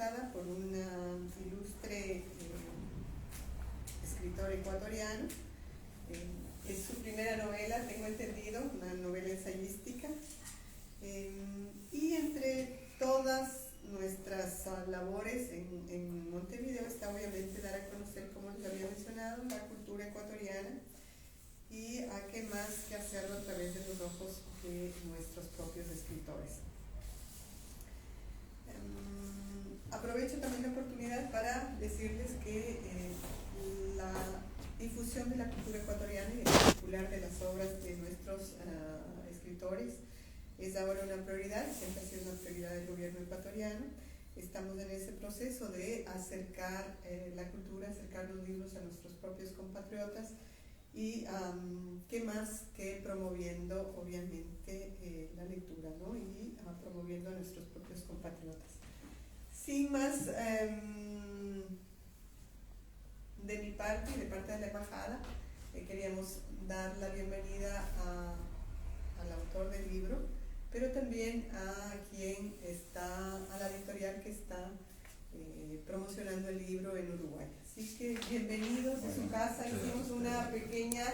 presentada por un ilustre escritor ecuatoriano. Es su primera novela, tengo entendido, una novela ensayística. Y entre todas nuestras labores en Montevideo está obviamente dar a conocer, como les había mencionado, la cultura ecuatoriana, y a qué más que hacerlo a través de los ojos de nuestros propios escritores. Aprovecho también la oportunidad para decirles que la difusión de la cultura ecuatoriana y en particular de las obras de nuestros escritores es ahora una prioridad, siempre ha sido una prioridad del gobierno ecuatoriano. Estamos en ese proceso de acercar la cultura, acercar los libros a nuestros propios compatriotas y qué más que promoviendo obviamente la lectura, ¿no? Y promoviendo a nuestros propios compatriotas. Sin más, de mi parte y de parte de la embajada, queríamos dar la bienvenida al autor del libro, pero también a quien está, a la editorial que está promocionando el libro en Uruguay. Así que bienvenidos a su casa. Hicimos una pequeña,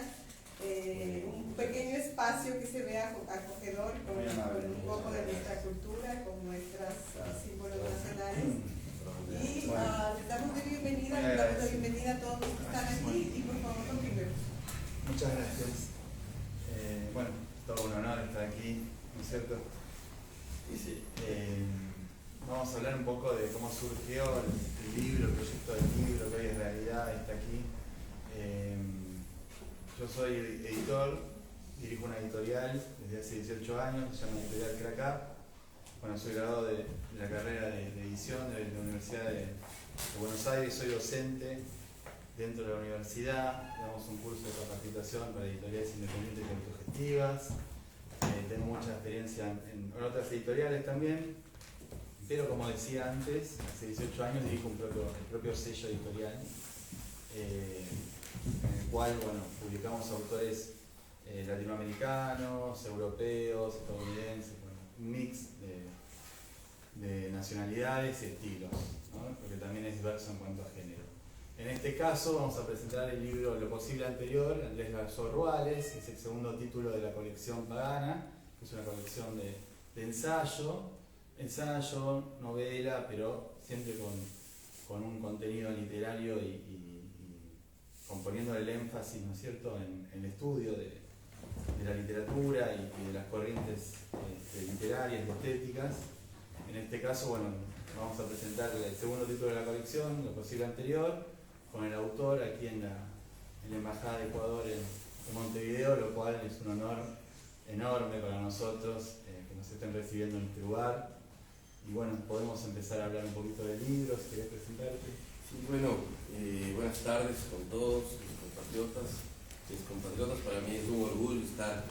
un pequeño espacio que se vea acogedor con un poco de nuestra cultura, con nuestros símbolos nacionales. Y les damos la bienvenida a todos los que están aquí y por favor continuemos. Muchas gracias. Bueno, todo un honor estar aquí, ¿no es cierto? Sí. Vamos a hablar un poco de cómo surgió el libro, el proyecto del libro, que hoy es realidad, está aquí. Yo soy editor, dirijo una editorial desde hace 18 años, se llama Editorial Cracap. Bueno, soy graduado de la carrera de edición de la Universidad de Buenos Aires, soy docente dentro de la universidad, damos un curso de capacitación para editoriales independientes y autogestivas. Tengo mucha experiencia en otras editoriales también, pero como decía antes, hace 18 años dirijo el propio sello editorial, en el cual publicamos autores latinoamericanos, europeos, estadounidenses, un mix de nacionalidades y estilos, ¿no? Porque también es diverso en cuanto a género. En este caso vamos a presentar el libro Lo posible anterior, Andrés Garzó Ruales, que es el segundo título de la colección Pagana, que es una colección de ensayo, novela, pero siempre con un contenido literario y componiendo el énfasis, ¿no es cierto?, en el estudio de la literatura y de las corrientes literarias y estéticas. En este caso, vamos a presentar el segundo título de la colección, Lo posible anterior, con el autor aquí en la Embajada de Ecuador en Montevideo, lo cual es un honor enorme para nosotros que nos estén recibiendo en este lugar. Y podemos empezar a hablar un poquito del libro, si querés presentarte. Sí, buenas tardes con todos mis compatriotas. Para mí es un orgullo estar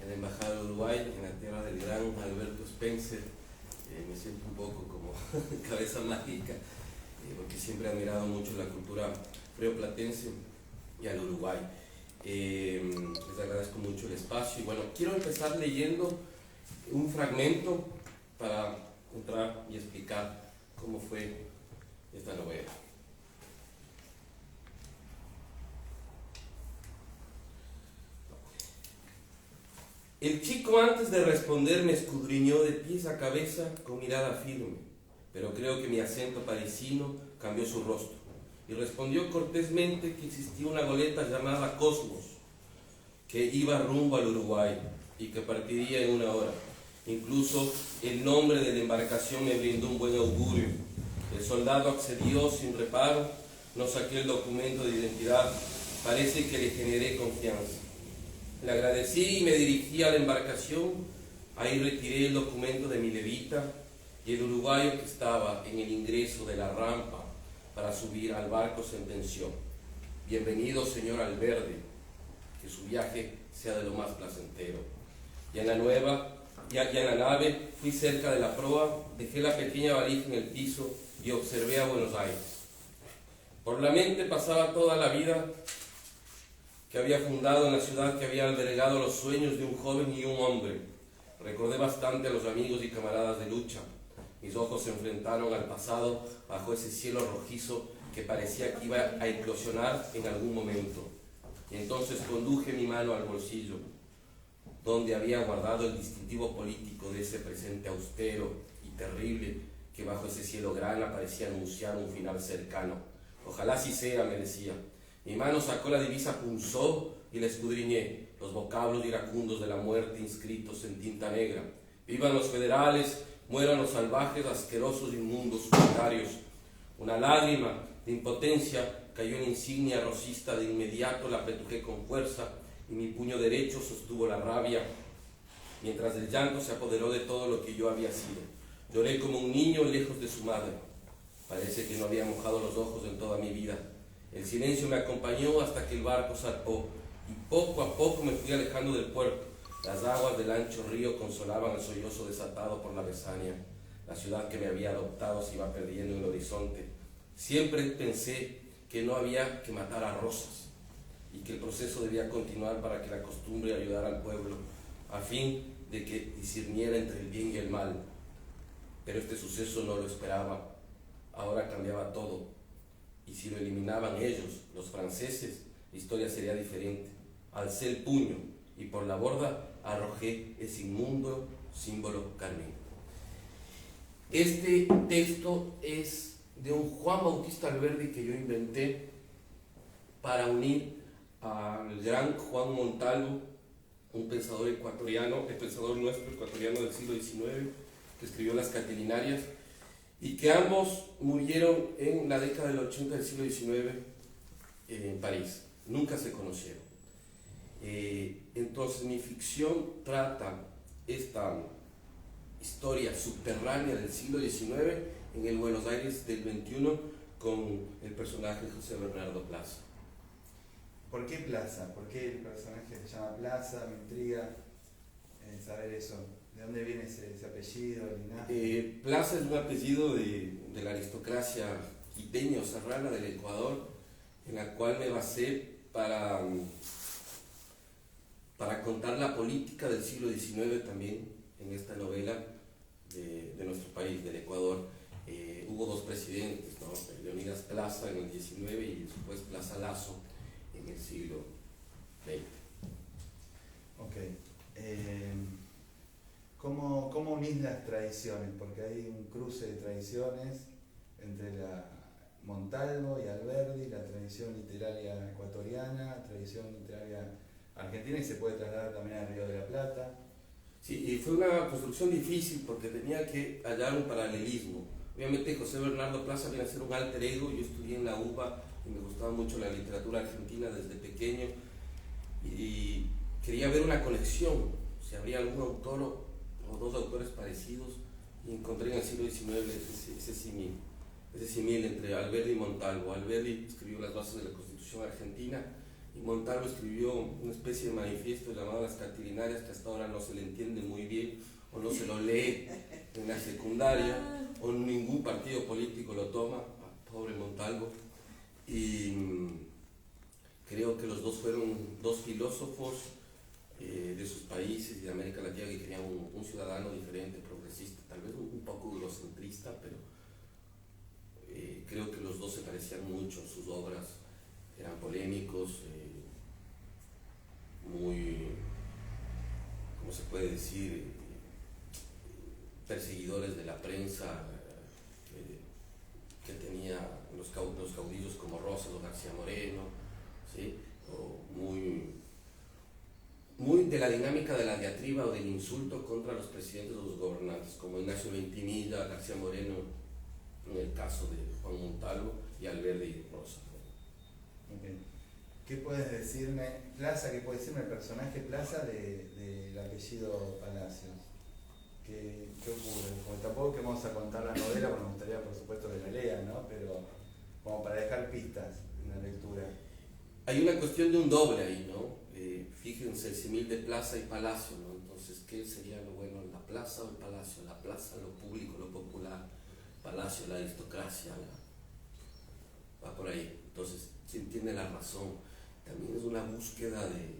en la Embajada de Uruguay, en la tierra del gran Alberto Spencer. Me siento un poco como cabeza mágica, porque siempre he admirado mucho la cultura rioplatense y al Uruguay. Les agradezco mucho el espacio y quiero empezar leyendo un fragmento para entrar y explicar cómo fue esta novela. El chico, antes de responder, me escudriñó de pies a cabeza con mirada firme, pero creo que mi acento parisino cambió su rostro y respondió cortésmente que existía una goleta llamada Cosmos que iba rumbo al Uruguay y que partiría en 1 hora. Incluso el nombre de la embarcación me brindó un buen augurio. El soldado accedió sin reparo, no saqué el documento de identidad, parece que le generé confianza. Le agradecí y me dirigí a la embarcación. Ahí retiré el documento de mi levita y el uruguayo que estaba en el ingreso de la rampa para subir al barco sentenció: bienvenido, señor Alberde, que su viaje sea de lo más placentero. Ya en la nave fui cerca de la proa, dejé la pequeña valija en el piso y observé a Buenos Aires. Por la mente pasaba toda la vida que había fundado en la ciudad que había albergado los sueños de un joven y un hombre. Recordé bastante a los amigos y camaradas de lucha, Mis ojos se enfrentaron al pasado bajo ese cielo rojizo que parecía que iba a eclosionar en algún momento. Y entonces conduje mi mano al bolsillo, donde había guardado el distintivo político de ese presente austero y terrible que bajo ese cielo grana parecía anunciar un final cercano. Ojalá así sea, me decía. Mi mano sacó la divisa punzó y la escudriñé, los vocablos iracundos de la muerte inscritos en tinta negra. Vivan los federales, mueran los salvajes, asquerosos, inmundos, solitarios. Una lágrima de impotencia cayó en insignia rosista, de inmediato la apretujé con fuerza y mi puño derecho sostuvo la rabia, mientras el llanto se apoderó de todo lo que yo había sido. Lloré como un niño lejos de su madre. Parece que no había mojado los ojos en toda mi vida. El silencio me acompañó hasta que el barco zarpó y poco a poco me fui alejando del puerto. Las aguas del ancho río consolaban el sollozo desatado por la Besania. La ciudad que me había adoptado se iba perdiendo en el horizonte. Siempre pensé que no había que matar a Rosas y que el proceso debía continuar para que la costumbre ayudara al pueblo, a fin de que discerniera entre el bien y el mal. Pero este suceso no lo esperaba. Ahora cambiaba todo. Y si lo eliminaban ellos, los franceses, la historia sería diferente. Alcé el puño y por la borda arrojé ese inmundo símbolo carmín. Este texto es de un Juan Bautista Alberdi que yo inventé para unir al gran Juan Montalvo, un pensador ecuatoriano, el pensador nuestro ecuatoriano del siglo XIX, que escribió Las Catilinarias, y que ambos murieron en la década del 80 del siglo XIX en París. Nunca se conocieron. Entonces mi ficción trata esta historia subterránea del siglo XIX en el Buenos Aires del XXI con el personaje José Bernardo Plaza. ¿Por qué Plaza? ¿Por qué el personaje se llama Plaza? Me intriga saber eso. ¿De dónde viene ese apellido, el linaje? Plaza es un apellido de la aristocracia quiteña o serrana del Ecuador, en la cual me basé para contar la política del siglo XIX también en esta novela de nuestro país, del Ecuador. Hubo dos presidentes, ¿no? Leonidas Plaza en el XIX y después Plaza Lasso en el siglo XX. Ok. ¿Cómo unís las tradiciones? Porque hay un cruce de tradiciones entre la Montalvo y Alberdi, la tradición literaria ecuatoriana, la tradición literaria argentina, y se puede trasladar también al Río de la Plata. Sí, y fue una construcción difícil porque tenía que hallar un paralelismo. Obviamente José Bernardo Plaza viene a ser un alter ego. Yo estudié en la UBA y me gustaba mucho la literatura argentina desde pequeño y quería ver una conexión, si habría algún autor o dos autores parecidos, y encontré en el siglo XIX ese símil entre Alberdi y Montalvo. Alberdi escribió las bases de la Constitución argentina y Montalvo escribió una especie de manifiesto llamado Las Catilinarias, que hasta ahora no se le entiende muy bien o no se lo lee en la secundaria o ningún partido político lo toma, pobre Montalvo. Y creo que los dos fueron dos filósofos de sus países y de América Latina que querían un ciudadano diferente, progresista, tal vez un poco eurocentrista, pero creo que los dos se parecían mucho. Sus obras eran polémicos, muy, ¿cómo se puede decir?, perseguidores de la prensa que tenía los caudillos como Rosas o García Moreno, ¿sí? O muy de la dinámica de la diatriba o del insulto contra los presidentes o los gobernantes, como Ignacio Ventimiglia, García Moreno, en el caso de Juan Montalvo, y Alberdi y Rosas. Okay. ¿Qué puedes decirme, Plaza, qué puede decirme el personaje Plaza del apellido Palacios? ¿Qué ocurre? Porque tampoco que vamos a contar la novela, porque me gustaría por supuesto que la lean, ¿no? Pero como para dejar pistas en la lectura. Hay una cuestión de un doble ahí, ¿no? Fíjense, el símil de plaza y palacio, ¿no? Entonces, ¿qué sería lo bueno? ¿La plaza o el palacio? La plaza, lo público, lo popular. Palacio, la aristocracia, va por ahí. Entonces, ¿quién tiene la razón? También es una búsqueda de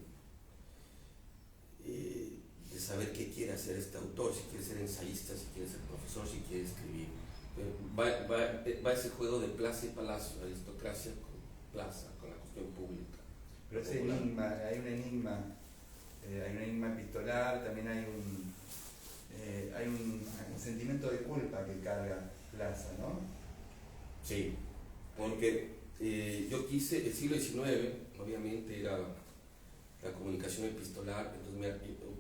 de saber qué quiere hacer este autor, si quiere ser ensayista, si quiere ser profesor, si quiere escribir. Va ese juego de plaza y palacio, aristocracia con plaza, con la cuestión pública. Pero ese enigma, hay un enigma epistolar, también hay un sentimiento de culpa que carga Plaza, ¿no? Sí, porque yo quise, el siglo XIX, obviamente era la comunicación epistolar, entonces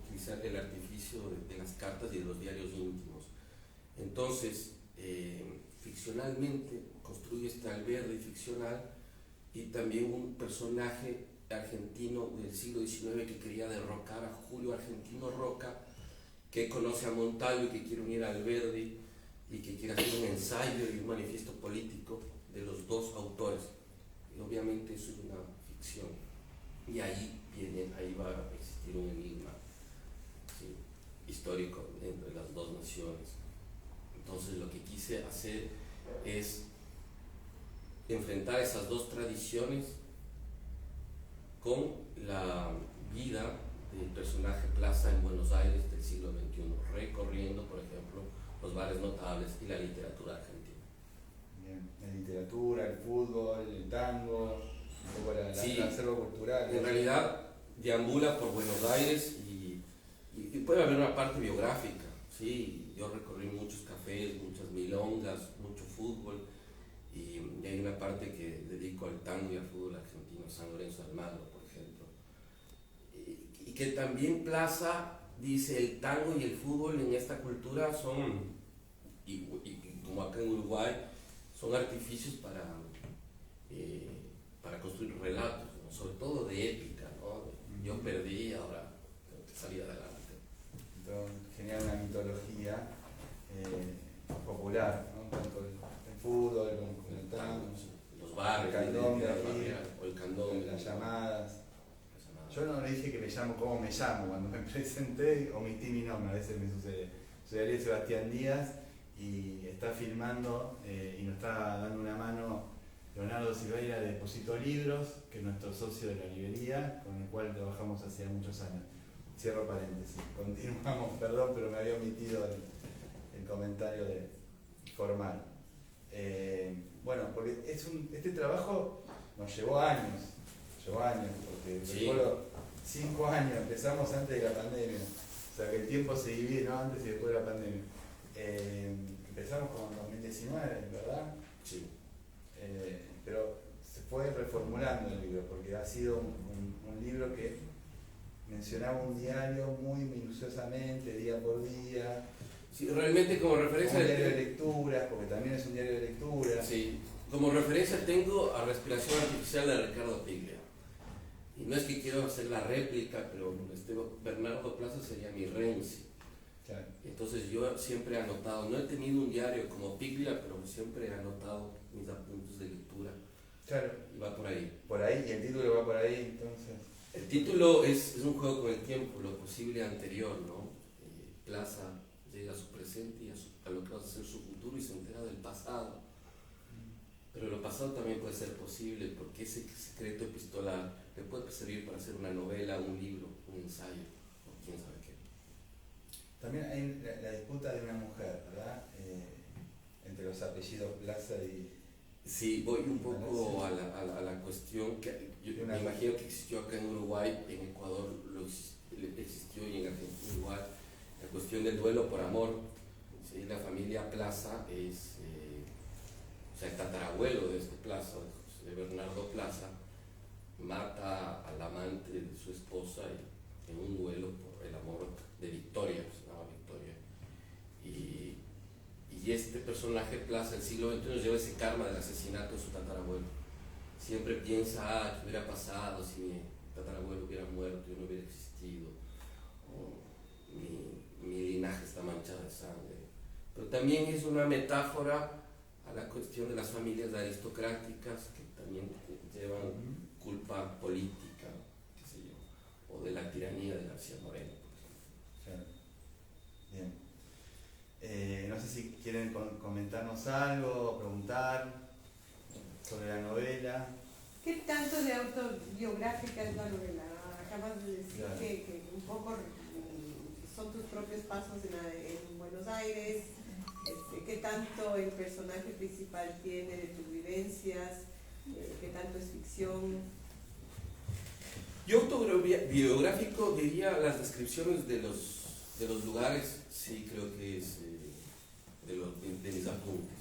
utilizar el artificio de las cartas y de los diarios íntimos. Entonces, ficcionalmente construye este Alberdi ficcional y también un personaje argentino del siglo XIX que quería derrocar a Julio Argentino Roca, que conoce a Montalvo y que quiere unir a Alberdi y que quiere hacer un ensayo y un manifiesto político de los dos autores. Y obviamente eso es una ficción. Y ahí va a existir un enigma, ¿sí?, histórico entre las dos naciones. Entonces lo que quise hacer es enfrentar esas dos tradiciones con la vida del personaje Plaza en Buenos Aires del siglo XXI, recorriendo, por ejemplo, los bares notables y la literatura argentina. Bien, la literatura, el fútbol, el tango, un poco sí, el acervo cultural. En realidad deambula por Buenos Aires y puede haber una parte biográfica, sí, yo recorrí muchos cafés, muchas milongas, mucho fútbol y hay una parte que dedico al tango y al fútbol argentino, San Lorenzo de Almagro, por ejemplo. Y que también Plaza dice el tango y el fútbol en esta cultura son, y como acá en Uruguay, son artificios para construir relatos, ¿no?, sobre todo de épica, ¿no? Yo perdí, ahora tengo que salir adelante. Entonces, generar una mitología popular, ¿no? Tanto el fútbol como el tango, los barrios, el candombe, las llamadas. Yo no le dije que me llamo cómo me llamo, cuando me presenté omití mi nombre, a veces me sucede. Soy Ariel Sebastián Díaz y está filmando y nos está dando una mano Leonardo Silveira de Deposito Libros, que es nuestro socio de la librería, con el cual trabajamos hace muchos años. Cierro paréntesis. Continuamos, perdón, pero me había omitido el comentario formal. Bueno, porque este trabajo nos llevó años, porque sí, recuerdo 5 años, empezamos antes de la pandemia, o sea que el tiempo se divide, ¿no?, antes y después de la pandemia. Empezamos con 2019, ¿verdad? Sí. Pero se fue reformulando el libro, porque ha sido un libro que mencionaba un diario muy minuciosamente, día por día. Sí, realmente como referencia... Un diario de lecturas, porque también es un diario de lecturas. Sí, como referencia tengo a Respiración Artificial de Ricardo Piglia. Y no es que quiero hacer la réplica, pero Bernardo Plaza sería mi Renzi. Claro. Entonces yo siempre he anotado, no he tenido un diario como Piglia, pero siempre he anotado mis apuntes de lectura. Claro. Y va por ahí. Por ahí, y el título va por ahí, entonces. El título es un juego con el tiempo, lo posible anterior, ¿no? Plaza llega a su presente y a lo que va a ser su futuro y se entera del pasado. Pero lo pasado también puede ser posible porque ese secreto epistolar le puede servir para hacer una novela, un libro, un ensayo, o quién sabe qué. También hay la disputa de una mujer, ¿verdad? Entre los apellidos Plaza y... Sí, voy un poco a la cuestión que yo me imagino que existió acá en Uruguay, en Ecuador existió y en Argentina igual, la cuestión del duelo por amor. ¿Sí? La familia Plaza es, o sea, el tatarabuelo de este Plaza, de Bernardo Plaza, mata al amante de su esposa en un duelo por el amor de Victoria, se llama Victoria. Y este personaje Plaza del siglo XXI lleva ese karma del asesinato de su tatarabuelo. Siempre piensa, ¿qué hubiera pasado si mi tatarabuelo hubiera muerto y no hubiera existido? O mi linaje está manchado de sangre. Pero también es una metáfora a la cuestión de las familias aristocráticas que también llevan culpa política, qué sé yo, o de la tiranía de García Moreno, por ejemplo. Claro. Bien. No sé si quieren comentarnos algo, preguntar sobre la novela. ¿Qué tanto de autobiográfica es la novela? Acabas de decir, claro, que un poco son tus propios pasos en Buenos Aires, qué tanto el personaje principal tiene de tus vivencias, qué tanto es ficción. Yo autobiográfico diría las descripciones de los lugares, sí creo que es de mis apuntes,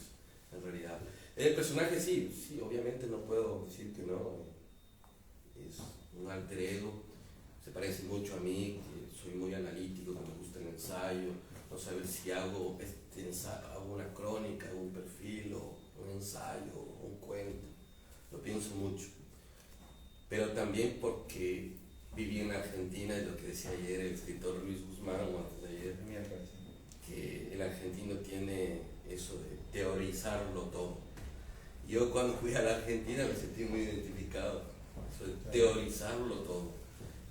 en realidad. El personaje sí, obviamente no puedo decir que no, es un alter ego, se parece mucho a mí, que soy muy analítico, que me gusta el ensayo, no saber si hago una crónica, un perfil, o un ensayo, o un cuento, lo pienso mucho. Pero también porque viví en Argentina, y lo que decía ayer el escritor Luis Guzmán, o antes de ayer, que el argentino tiene eso de teorizarlo todo. Yo cuando fui a la Argentina me sentí muy identificado, eso de teorizarlo todo.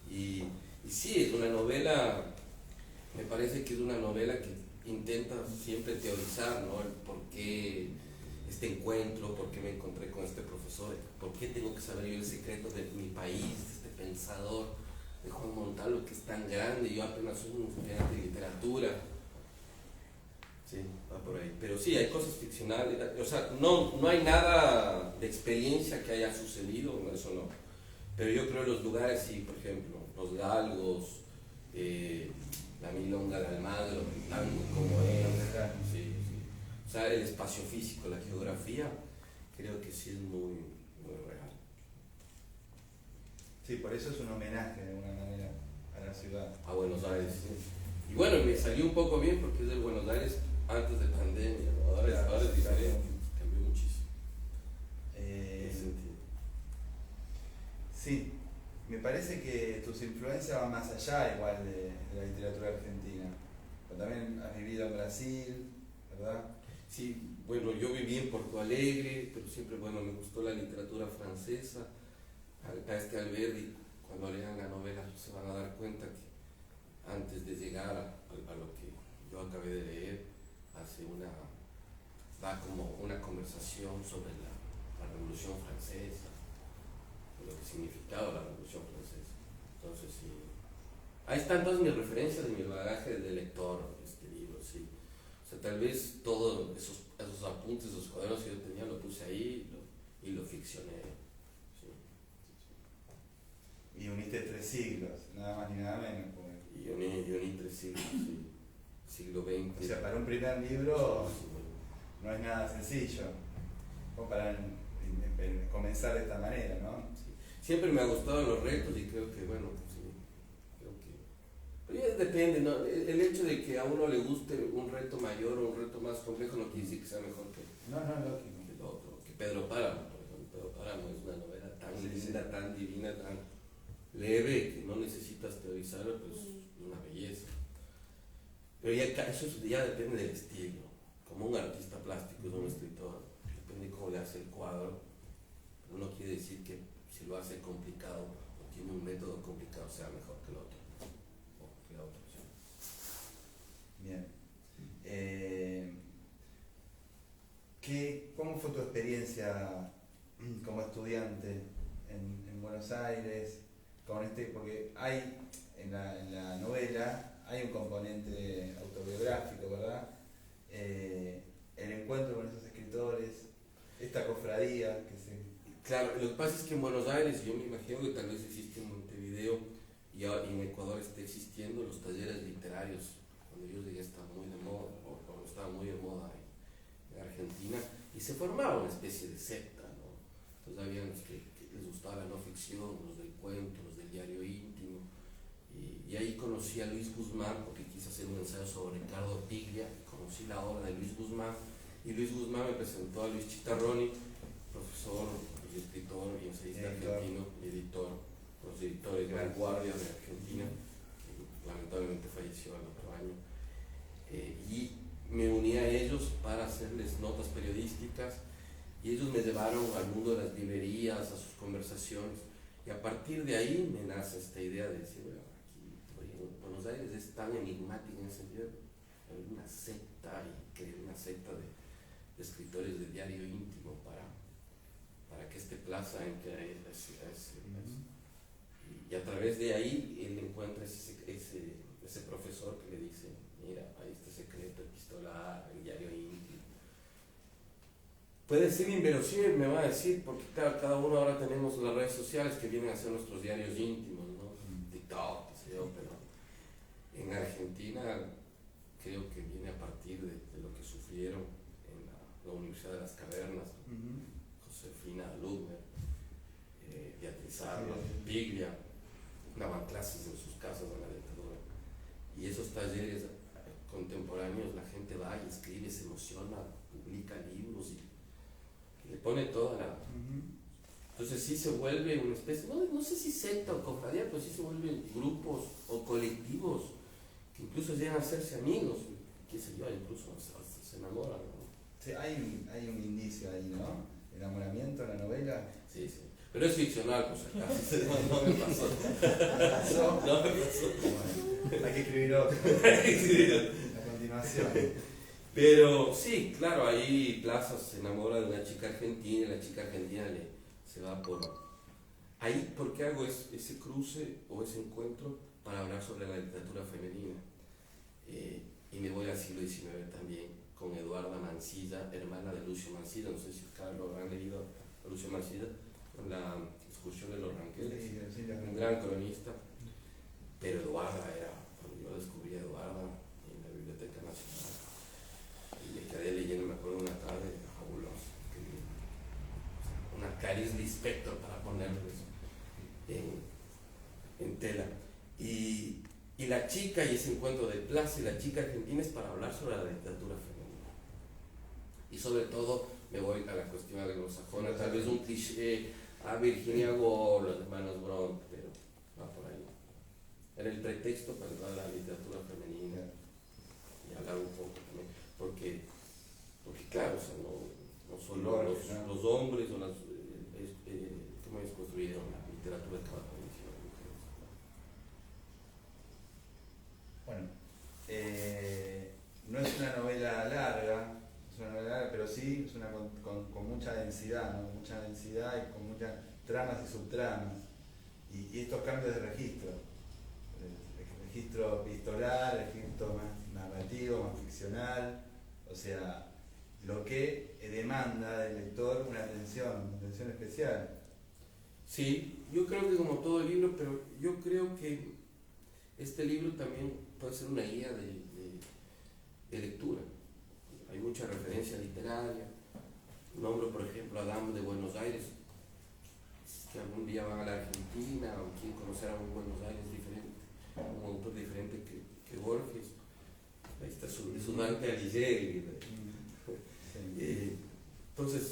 Y sí, es una novela, me parece que es una novela que intenta siempre teorizar, ¿no? El por qué este encuentro, por qué me encontré con este profesor, por qué tengo que saber yo el secreto de mi país, de este pensador, de Juan Montalvo, que es tan grande, yo apenas soy un estudiante de literatura. Sí, va por ahí. Pero sí, hay cosas ficcionales, o sea, no hay nada de experiencia que haya sucedido, eso no. Pero yo creo los lugares, sí, por ejemplo, los galgos, la milonga de Almagro, el tango como es, sí. O sea, el espacio físico, la geografía, creo que sí es muy, muy real. Sí, por eso es un homenaje de alguna manera a la ciudad. A Buenos Aires, sí. Y bueno, me salió un poco bien porque es de Buenos Aires antes de pandemia, ¿no? Ahora es diferente, cambió muchísimo. En ese sentido. Sí, me parece que tus influencias van más allá igual de la literatura argentina. Pero también has vivido en Brasil, ¿verdad? Sí, bueno, yo viví en Porto Alegre, pero siempre, bueno, me gustó la literatura francesa. A este Alberdi, cuando lean la novela, se van a dar cuenta que antes de llegar a lo que yo acabé de leer, da como una conversación sobre la Revolución Francesa, lo que significaba la Revolución Francesa. Entonces, sí, ahí están todas mis referencias de mi bagaje de lector, este libro, sí. O sea, tal vez todos esos apuntes, esos cuadernos que yo tenía, lo puse ahí y lo ficcioné. Sí. Y uniste 3 siglos, nada más ni nada menos. Y uní 3 siglos, sí. Siglo XX. O sea, para un primer libro no es nada sencillo, como para comenzar de esta manera, ¿no? Sí. Siempre me ha gustado los retos y creo que, bueno, pues sí, pero ya depende, ¿no? El hecho de que a uno le guste un reto mayor o un reto más complejo no quiere decir que sea mejor que el otro. Que Pedro Páramo, por ejemplo. Pedro Páramo es una novela tan linda, tan divina, tan leve, que no necesitas teorizarla, pues una belleza. Pero eso ya depende del estilo. Como un artista plástico es un escritor, depende de cómo le hace el cuadro. Pero no quiere decir que si lo hace complicado o tiene un método complicado sea mejor que el otro. O que la otra opción. Bien. ¿Cómo fue tu experiencia como estudiante en Buenos Aires? Porque hay en la novela hay un componente autobiográfico, ¿verdad? El encuentro con esos escritores, esta cofradía que se... Claro, lo que pasa es que en Buenos Aires, yo me imagino que tal vez existe en Montevideo y en Ecuador está existiendo los talleres literarios. Cuando yo llegué estaba muy de moda, o estaba muy de moda en Argentina, y se formaba una especie de secta, ¿no? Entonces había los que les gustaba la no ficción, los del cuento, los del diario íntimo, y ahí conocí a Luis Guzmán, porque quise hacer un ensayo sobre Ricardo Piglia, conocí la obra de Luis Guzmán, y Luis Guzmán me presentó a Luis Chitarroni, profesor y escritor y ensayista argentino y editor, los editores de vanguardia de Argentina, que lamentablemente falleció el otro año, y me uní a ellos para hacerles notas periodísticas, y ellos me llevaron al mundo de las librerías, a sus conversaciones, y a partir de ahí me nace esta idea de decir, bueno, aquí Buenos Aires es tan enigmático en ese sentido, hay una secta, y creé una secta de escritores de diario íntimo para que este plaza entre y a través de ahí él encuentra esa ese profesor que le dice, mira, hay este secreto epistolar, el diario íntimo. Puede ser inverosímil, me va a decir, porque claro, cada uno ahora tenemos las redes sociales que vienen a ser nuestros diarios íntimos, ¿no? TikTok, qué sé yo, pero en Argentina creo que viene a partir de lo que sufrieron en la Universidad de las Cavernas, Josefina Ludmer, Beatriz Arlo, Piglia, daban clases en sus casas en la dictadura. Y esos talleres contemporáneos, la gente va y escribe, se emociona, publica libros y le pone toda la... Entonces sí se vuelve una especie, no sé si secta o cofradía, pero sí se vuelven grupos o colectivos que incluso llegan a hacerse amigos, qué sé yo, incluso hasta se enamoran, ¿no? Sí, hay un indicio ahí, ¿no? Enamoramiento en la novela. Sí, sí. Pero es ficcional, pues acá. No me pasó. No me pasó. Bueno, hay que escribir otro. A continuación. Pero sí, claro, ahí Plaza se enamora de una chica argentina y la chica argentina se va por... Ahí, ¿por qué hago ese cruce o ese encuentro? Para hablar sobre la literatura femenina. Y me voy al siglo XIX también, con Eduarda Mansilla, hermana de Lucio Mansilla. No sé si ustedes lo habrán leído a Lucio Mansilla, con la excursión de los Ranqueles, un gran cronista. Pero Eduarda era, cuando yo descubrí a Eduarda en la Biblioteca Nacional, y me quedé leyendo, me acuerdo, una tarde fabulosa, una Clarice Lispector para ponerles en tela. Y la chica, y ese encuentro de Plaza y la chica argentina es para hablar sobre la literatura femenina. Y sobre todo me voy a la cuestión anglosajona, tal vez un cliché a Virginia Woolf, los hermanos Bronte, pero va por ahí. Era el pretexto para hablar de la literatura femenina y hablar un poco también, porque claro, o sea, no solo los hombres o las cómo ellos construyeron la literatura de cada condición de mujeres. Bueno, no es una novela larga, pero sí es una con mucha densidad, ¿no? Mucha densidad y con muchas tramas y subtramas. Y estos cambios de registro, el registro epistolar, el registro más narrativo, más ficcional, o sea, lo que demanda del lector una atención especial. Sí, yo creo que como todo libro, pero yo creo que este libro también puede ser una guía de lectura. Hay mucha referencia literaria. Nombro, por ejemplo, a Dame de Buenos Aires, que algún día van a la Argentina o quieren conocer a un Buenos Aires diferente, un autor diferente que Borges. Ahí está su Dante Alighieri. Entonces,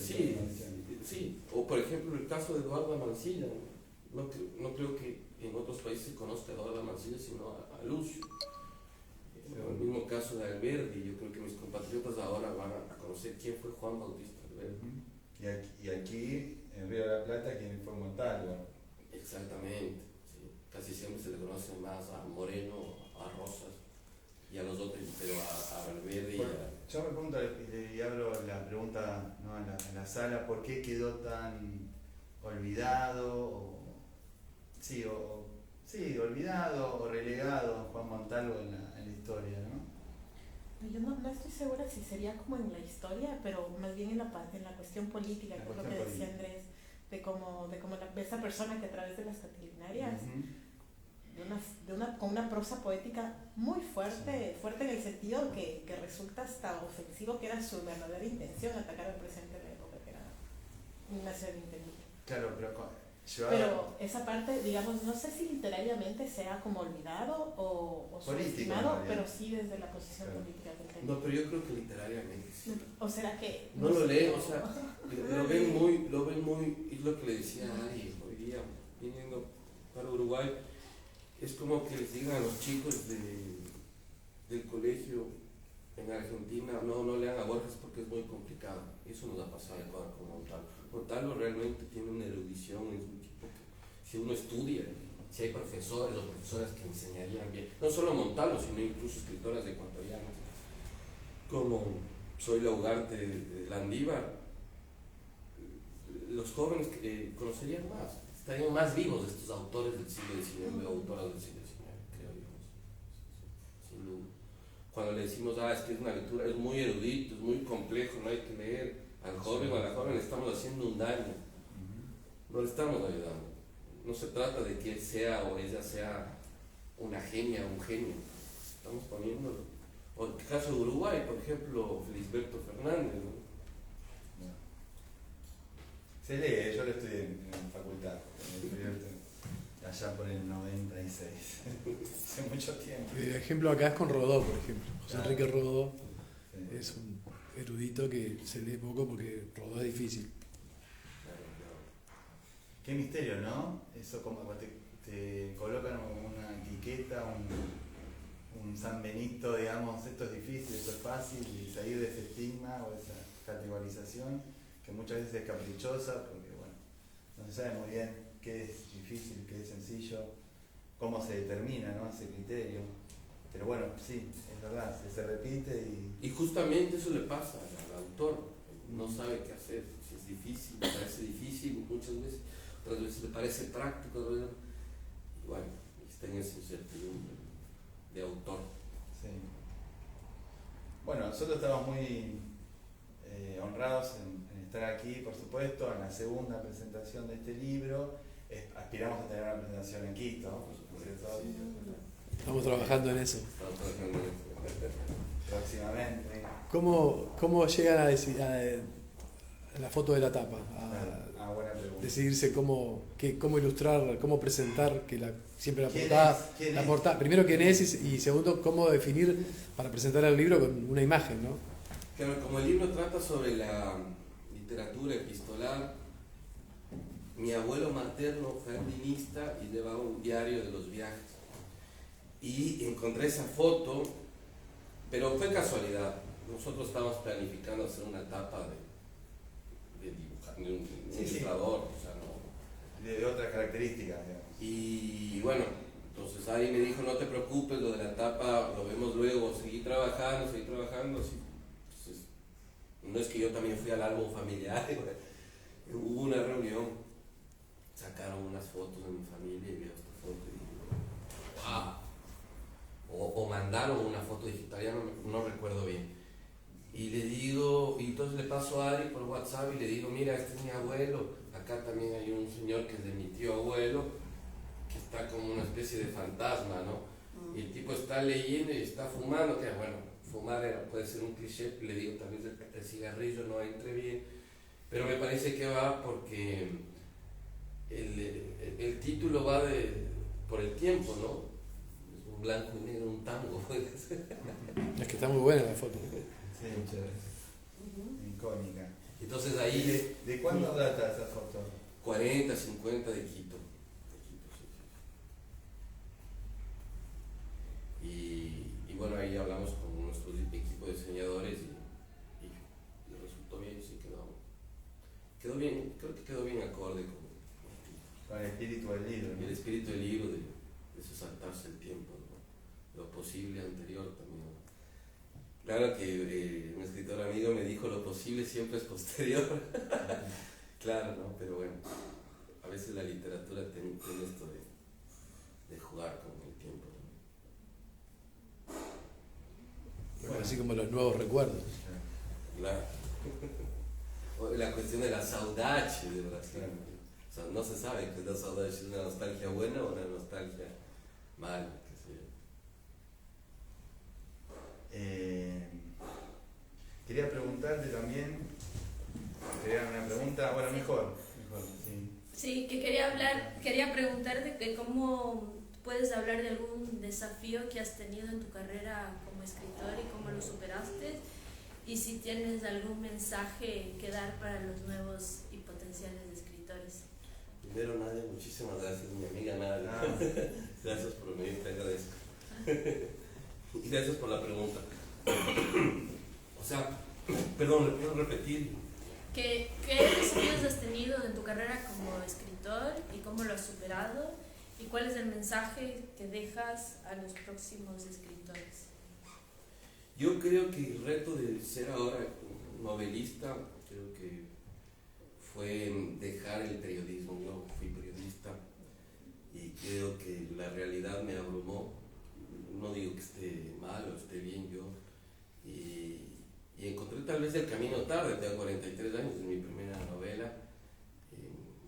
sí. O por ejemplo, el caso de Eduarda Mansilla. No creo que en otros países se conozca a Eduarda Mansilla, sino a Lucio. El mismo caso de Alberdi. Yo creo que mis compatriotas ahora van a conocer quién fue Juan Bautista Alberdi. Y aquí, en Río de la Plata, ¿quién fue Montalvo? Exactamente. Sí. Casi siempre se le conoce más a Moreno, a Rosas y a los otros, pero a Alberdi. Yo me pregunto, y abro la pregunta, ¿no? en la sala, ¿por qué quedó tan olvidado? Olvidado o relegado Juan Montalvo en la historia, ¿no? Yo no estoy segura si sería como en la historia, pero más bien en la cuestión política, por lo que decía Andrés, de esa persona que a través de las catilinarias, con una prosa poética muy fuerte, fuerte en el sentido que resulta hasta ofensivo, que era su verdadera intención, atacar al presidente de la época, que era Ignacio de Vintemilla. Claro, pero esa parte, digamos, no sé si literariamente sea como olvidado o subestimado, pero sí desde la posición política del tema. No, pero yo creo que literariamente sí. ¿O será que...? No lo leen, o sea, lo ven muy, es lo que le decía a Ari hoy día, viniendo para Uruguay, es como que les digan a los chicos del colegio en Argentina, no lean a Borges porque es muy complicado. Eso nos ha pasado en Ecuador con Montalvo. Montalvo realmente tiene una erudición, es un tipo que si uno estudia, si hay profesores o profesoras que enseñarían bien, no solo Montalvo, sino incluso escritoras ecuatorianas, como Zoila Ugarte de Landívar, los jóvenes conocerían más, estarían más vivos estos autores del siglo XIX, autoras del siglo XIX, creo yo. cuando le decimos, es que es una lectura, es muy erudito, es muy complejo, no hay que leer, al joven o a la joven le estamos haciendo un daño, no le estamos ayudando. No se trata de que él sea o ella sea una genia o un genio, estamos poniéndolo. O en el caso de Uruguay, por ejemplo, Felisberto Fernández, ¿no? Se lee, yo lo estudié en facultad, allá por el 96, hace mucho tiempo. El ejemplo acá es con Rodó, por ejemplo. José Claro. Enrique Rodó Sí. es un erudito que se lee poco porque Rodó es difícil. Qué misterio, ¿no? Eso como te colocan una etiqueta, un San Benito, digamos, esto es difícil, esto es fácil, y salir de ese estigma o esa categorización que muchas veces es caprichosa, porque bueno, no se sabe muy bien qué es difícil, qué es sencillo, cómo se determina, ¿no? Ese criterio. Pero bueno, sí, es verdad, se repite y... Y justamente eso le pasa al autor, no sabe qué hacer, si es difícil, le parece difícil muchas veces, otras veces le parece práctico, y bueno, está en esa incertidumbre de autor. Sí. Bueno, nosotros estamos muy honrados en estar aquí, por supuesto, en la segunda presentación de este libro. Aspiramos a tener una presentación en Quito, por supuesto. Estamos trabajando en eso. Estamos trabajando en eso. Próximamente. ¿Cómo llegan a la foto de la tapa? Buena pregunta. Decidirse cómo ilustrar, cómo presentar, que siempre la ¿Quién portada, es? ¿Quién la es? portada, primero quién es y segundo cómo definir para presentar el libro con una imagen, ¿no? Claro, como el libro trata sobre la literatura epistolar, mi abuelo materno fue andinista y llevaba un diario de los viajes. Y encontré esa foto, pero fue casualidad. Nosotros estábamos planificando hacer una tapa de dibujar, de un ilustrador, o sea, no. De otras características, digamos. Y bueno, entonces ahí me dijo, no te preocupes, lo de la tapa lo vemos luego, seguí trabajando, así. Entonces, no es que yo también fui al álbum familiar, hubo una reunión, sacaron unas fotos de mi familia y veo esta foto y digo, wow. O mandaron una foto digital, ya no recuerdo bien. Y le digo, y entonces le paso a Ari por WhatsApp y le digo, mira, este es mi abuelo, acá también hay un señor que es de mi tío abuelo, que está como una especie de fantasma, ¿no? Y el tipo está leyendo y está fumando, que bueno, fumar puede ser un cliché, le digo, tal vez el cigarrillo no entre bien, pero me parece que va porque el título va por el tiempo, ¿no? Es un blanco y negro, un tango. Es que está muy buena la foto. Sí, icónica. Entonces ahí... ¿De cuándo data esa foto? 40, 50 de Quito. Y bueno, ahí hablamos con nuestro equipo de diseñadores y resultó bien, sí, quedó bien, creo que quedó bien acorde Con el espíritu del libro, ¿no? el espíritu del libro de eso, saltarse el tiempo, ¿no? Lo posible anterior también. Claro que un escritor amigo me dijo, lo posible siempre es posterior. Claro, ¿no? Pero bueno, a veces la literatura tiene esto de jugar con el tiempo, ¿no? Bueno, así como los nuevos recuerdos. Claro. O la cuestión de la saudade de Brasil. O sea, no se sabe que la saudade es una nostalgia buena o una nostalgia mala, qué sé yo. Quería preguntarte también, quería una pregunta, bueno, mejor, sí. Sí, que quería preguntarte que cómo puedes hablar de algún desafío que has tenido en tu carrera como escritor y cómo lo superaste, y si tienes algún mensaje que dar para los nuevos y potenciales escritores. Primero, Nadia, muchísimas gracias, mi amiga Nadia. Gracias por venir, te agradezco. Y gracias por la pregunta. O sea, perdón, le puedo repetir. ¿Qué desafíos has tenido en tu carrera como escritor y cómo lo has superado? ¿Y cuál es el mensaje que dejas a los próximos escritores? Yo creo que el reto de ser ahora novelista, creo que fue dejar el periodismo. Yo fui periodista y creo que la realidad me abrumó. no digo que esté mal o esté bien yo, y encontré tal vez el camino tarde. Tengo 43 años, es mi primera novela.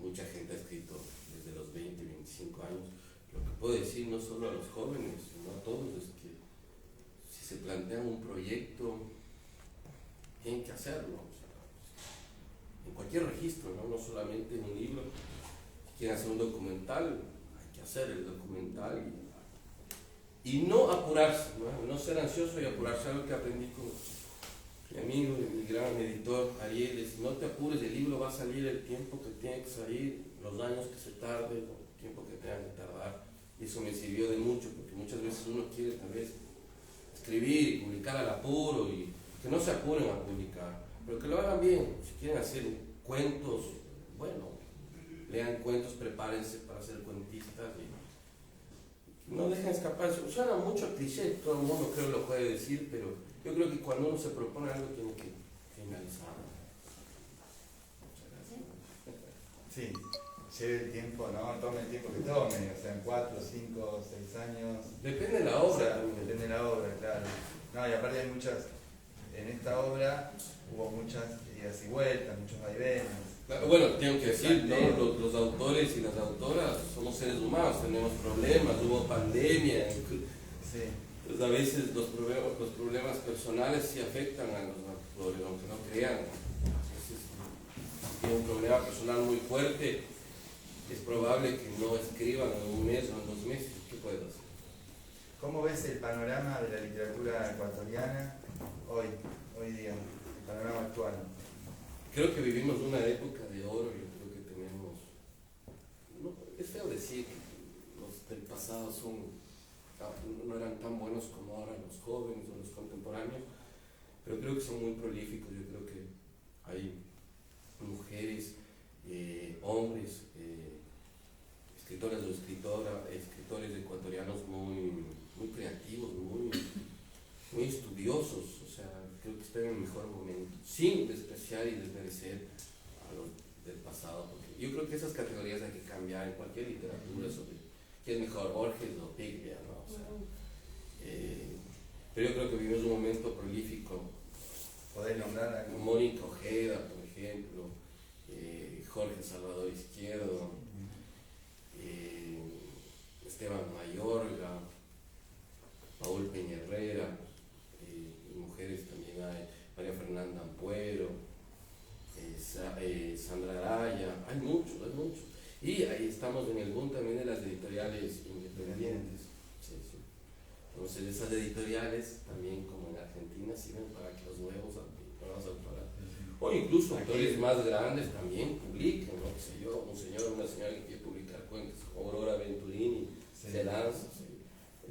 Mucha gente ha escrito desde los 20, 25 años. Lo que puedo decir no solo a los jóvenes, sino a todos, es que si se plantean un proyecto, tienen que hacerlo. O sea, en cualquier registro, no solamente en un libro. Si quieren hacer un documental, hay que hacer el documental y no apurarse, no ser ansioso y apurarse. Algo que aprendí con mi amigo y mi gran editor Ariel es: no te apures, el libro va a salir el tiempo que tiene que salir, los años que se tarde, el tiempo que tenga que tardar. Y eso me sirvió de mucho, porque muchas veces uno quiere tal vez escribir y publicar al apuro, y que no se apuren a publicar, pero que lo hagan bien. Si quieren hacer cuentos, bueno, lean cuentos, prepárense para ser cuentistas y no dejen escapar. Suena mucho cliché, todo el mundo creo lo puede decir, pero yo creo que cuando uno se propone algo tiene que finalizarlo. Muchas gracias. Sí, lleve el tiempo, ¿no? Tome el tiempo que tome, o sea, en 4, 5, 6 años. Depende de la obra. O sea, depende de la obra, claro. No, y aparte hay muchas, en esta obra hubo muchas idas y vueltas, muchos vaivenes. Bueno, tengo que decir, todos los autores y las autoras somos seres humanos, tenemos problemas, hubo pandemia. Sí. Pues a veces los problemas personales sí afectan a los autores, aunque no crean. Entonces, si tiene un problema personal muy fuerte, es probable que no escriban en un mes o en 2 meses. ¿Qué puedes hacer? ¿Cómo ves el panorama de la literatura ecuatoriana hoy día, el panorama actual? Creo que vivimos una época de oro. Yo creo que tenemos, es feo decir que los del pasado no eran tan buenos como ahora los jóvenes o los contemporáneos, pero creo que son muy prolíficos. Yo creo que hay mujeres, hombres, escritoras o escritores ecuatorianos muy creativos, muy estudiosos. O sea, creo que están en el mejor momento, sin despreciar y desmerecer a los del pasado, porque yo creo que esas categorías hay que cambiar en cualquier literatura sobre quién es mejor, Borges o Piglia, ¿no? O sea, pero yo creo que vivimos un momento prolífico. ¿Podés nombrar algo? Mónica Ojeda, por ejemplo, Jorge Salvador Izquierdo, Esteban Mayorga, Paul Peña Herrera, y mujeres también hay, María Fernanda Ampuero, Sandra Araya, hay muchos. Y ahí estamos en el boom también de las editoriales independientes. Sí. Entonces esas editoriales también, como en Argentina, sirven para que los nuevos autores, o incluso autores más grandes también publiquen, ¿no? Sé yo, un señor o una señora que quiere publicar cuentos como Aurora Venturini, se lanza. Sí.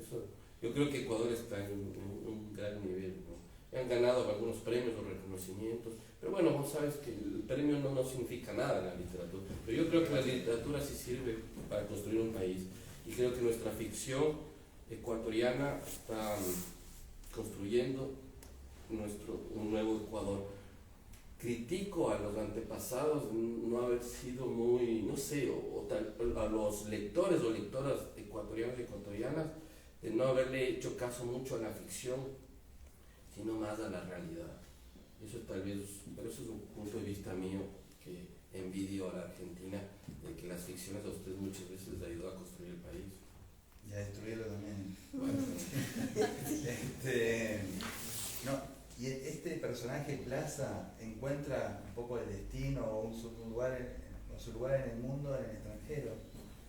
Eso, yo creo que Ecuador está en un gran nivel, ¿no? Han ganado algunos premios o reconocimientos, pero bueno, vos sabes que el premio no significa nada en la literatura, pero yo creo que la literatura sí sirve para construir un país, y creo que nuestra ficción ecuatoriana está construyendo un nuevo Ecuador. Critico a los antepasados no haber sido muy, no sé, a los lectores o lectoras ecuatorianos y ecuatorianas, de no haberle hecho caso mucho a la ficción, sino más a la realidad. Eso tal vez, pero eso es un punto de vista mío, que envidio a la Argentina, de que las ficciones a ustedes muchas veces les ayudó a construir el país. Y a destruirlo también. Bueno. Y este personaje Plaza encuentra un poco el destino o su lugar en el mundo, en el extranjero,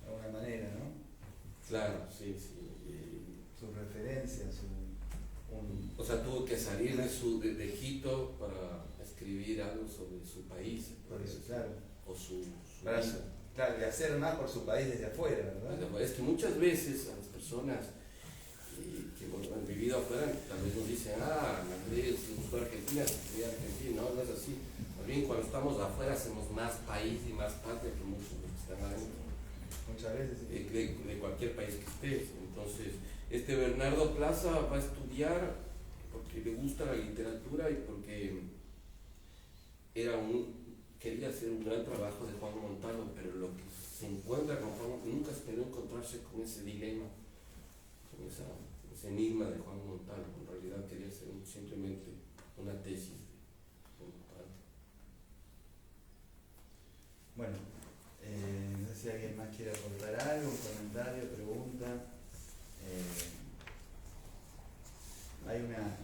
de alguna manera, ¿no? Claro, sí. Su referencia, O sea, tuvo que salir de Quito para escribir algo sobre su país. Por eso, claro. O su para vida. Claro, de hacer más por su país desde afuera, ¿verdad? Es que muchas veces a las personas que han vivido afuera, tal vez nos dicen, Andrés, si gustó Argentina, sería Argentina. No es así. Más bien, cuando estamos afuera hacemos más país y más patria que muchos que están adentro. Muchas veces. De cualquier país que estés. Entonces, Bernardo Plaza va a estudiar porque le gusta la literatura y porque quería hacer un gran trabajo de Juan Montalvo, pero lo que se encuentra con Juan, nunca esperó encontrarse con ese dilema, con esa ese enigma de Juan Montalvo. En realidad quería hacer simplemente una tesis de Montalvo. Bueno, no sé si alguien más quiere aportar algo, un comentario, pregunta. Hay una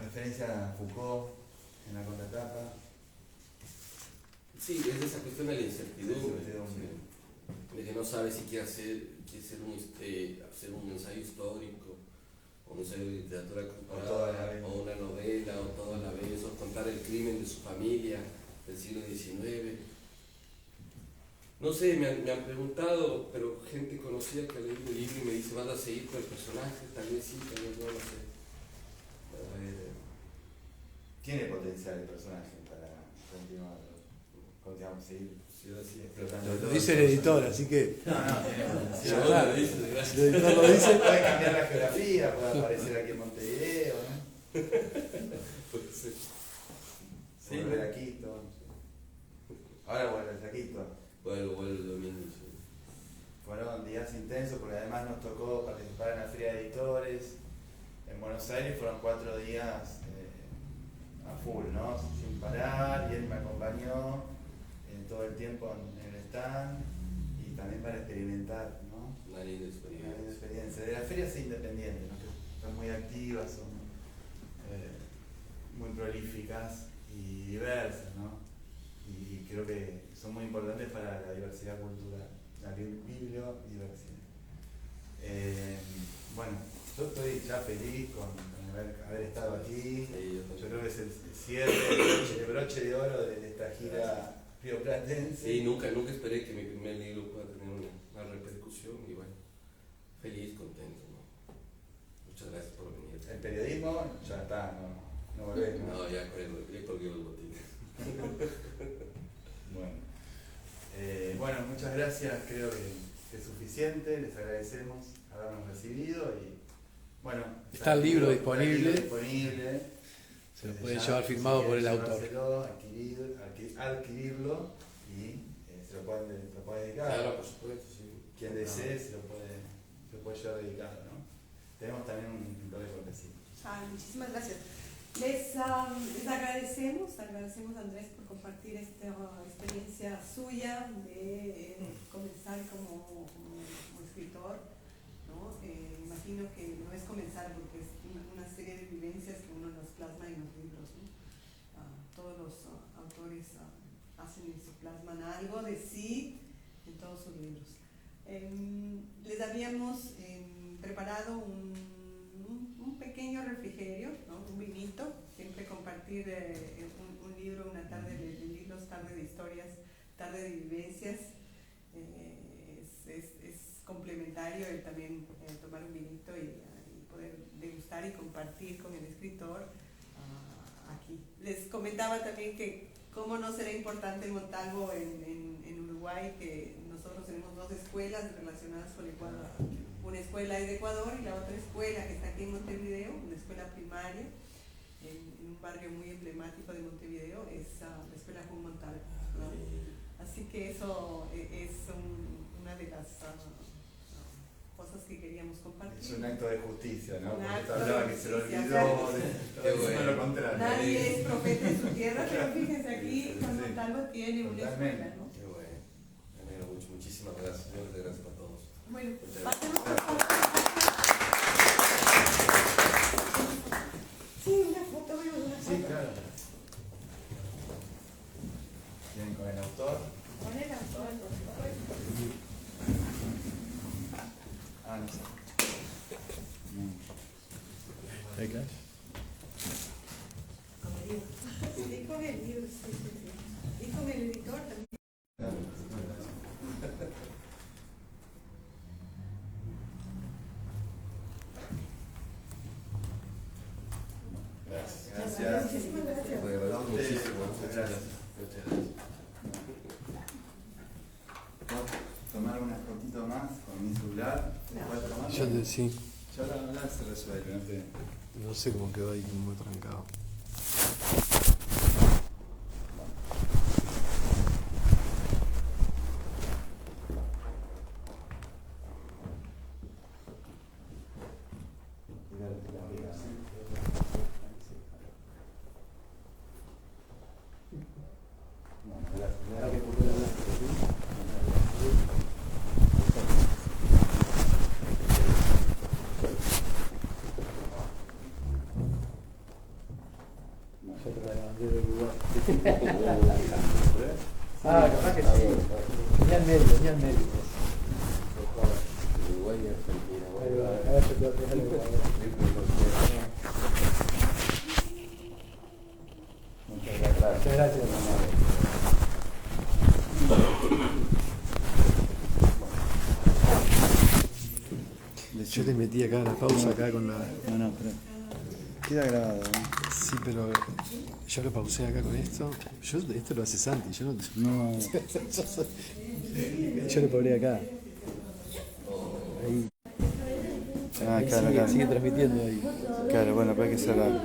referencia a Foucault en la contratapa. Sí, es de esa cuestión de la incertidumbre, Incertidumbre. de que no sabe si quiere hacer un ensayo histórico, o un ensayo de literatura comparada, o una novela, o todo a la vez, o contar el crimen de su familia del siglo XIX. No sé, me han preguntado, pero gente conocida que ha leído el libro y me dice, ¿vas a seguir con el personaje? Tal vez sí, tal vez no, no sé. A ver, Tiene potencial el personaje para continuamos, seguir explotando. Lo dice el editor, así que. No, tiene si potencial. vos Claro. lo dices, gracias. El editor lo dice. Puede cambiar la geografía, puede aparecer aquí en Montevideo, ¿no? Puede ser. Sí, Volver a Quito. No sé. Ahora vuelves a Quito. Vuelvo el domingo, sí. Fueron días intensos porque además nos tocó participar en la Feria de Editores en Buenos Aires. Fueron 4 días a full, ¿no? Sin parar, y él me acompañó todo el tiempo en el stand y también para experimentar, ¿no? Una linda Una linda experiencia. experiencia. De las ferias independientes, ¿no? Que son muy activas, son muy prolíficas y diversas, ¿no? Y creo que son muy importantes para la diversidad cultural, la bibliodiversidad. Bueno, yo estoy ya feliz con haber estado aquí. Sí, Yo creo que es el cierre, el broche de oro de esta gira rioplatense. Sí, nunca esperé que mi primer libro pueda tener una repercusión y bueno, feliz, contento, ¿no? Muchas gracias por venir. El periodismo ya está, no volvés, ¿no? No, ya colgué los botines. Bueno, muchas gracias, creo que es suficiente, les agradecemos habernos recibido y bueno. Está el libro disponible. Se lo Desde pueden ya, llevar firmado si por el quieren autor. llevárselo, adquirirlo y se lo pueden dedicar. Claro, por supuesto, sí. Quien desee se lo puede llevar dedicado, ¿no? Tenemos también un ejemplar de cortesía. Muchísimas gracias. Les agradecemos Andrés por compartir esta experiencia suya de comenzar como escritor, ¿no? Imagino que no es comenzar porque es una serie de vivencias que uno las plasma en los libros, ¿no? Todos los autores hacen eso, plasman algo de sí en todos sus libros. Les habíamos preparado un pequeño refrigerio, ¿no? Un vinito, siempre compartir un libro, una tarde de libros, tarde de historias, tarde de vivencias, es complementario el también tomar un vinito y poder degustar y compartir con el escritor aquí. Les comentaba también que cómo no será importante Montalvo en Uruguay, que nosotros tenemos 2 escuelas relacionadas con Ecuador. Una escuela es de Ecuador y la otra escuela que está aquí en Montevideo, una escuela primaria en un barrio muy emblemático de Montevideo, es la escuela Juan Montalvo, ¿no? Así que eso es una de las cosas que queríamos compartir. Es un acto de justicia, ¿no? Un Porque acto hablaba de que se lo justicia, olvidó, o sea, diciendo lo contrario. Nadie es profeta en su tierra, pero fíjense aquí, Juan Sí, Montalvo tiene una totalmente. escuela, ¿no? Qué bueno, me alegro mucho, muchísimas gracias, señores, gracias a todos. Bueno, Muchas pasemos gracias. por favor. Sí, una foto, una foto. Sí, claro. Vienen con el autor. Con el autor, por favor. No sé. ¿Hay cash? Sí, con el libro, sí. Y con el editor también. Gracias. Muchísimas gracias. Te agradezco muchísimo, Muchas gracias. Muchas gracias. ¿Puedo tomar una fotito más con mi celular? ¿Puedo tomar? Sí, Ya la se resuelve, no te... no sé cómo quedó ahí muy trancado. Ah, capaz que sí. Venía al medio, venía al medio. Uruguay y Argentina. Ahí va, a ver, déjale, Muchas gracias. muchas gracias. Yo te metí acá la pausa acá con la. No, pero queda grabado. Sí, pero yo lo pausé acá con esto. Esto lo hace Santi, yo no. No. Yo lo pausé acá. Ahí. Ah, claro, sigue, claro. sigue transmitiendo ahí. Claro, bueno, para que cerrar.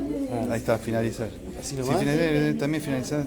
Ahí está, finalizar. Así Sí, nomás. también finalizar.